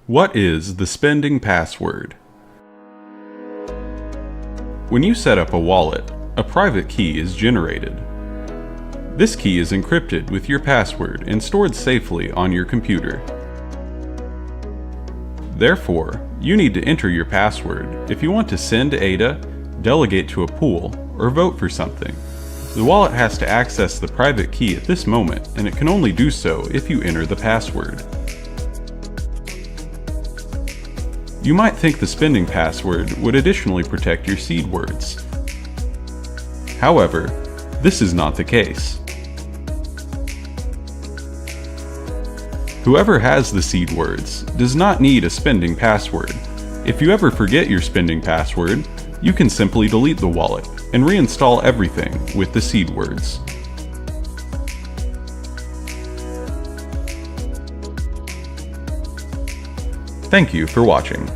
What is the spending password? When you set up a wallet, a private key is generated. This key is encrypted with your password and stored safely on your computer. Therefore, you need to enter your password if you want to send ADA, delegate to a pool, or vote for something. The wallet has to access the private key at this moment, and it can only do so if you enter the password. You might think the spending password would additionally protect your seed words. However, this is not the case. Whoever has the seed words does not need a spending password. If you ever forget your spending password, you can simply delete the wallet and reinstall everything with the seed words. Thank you for watching.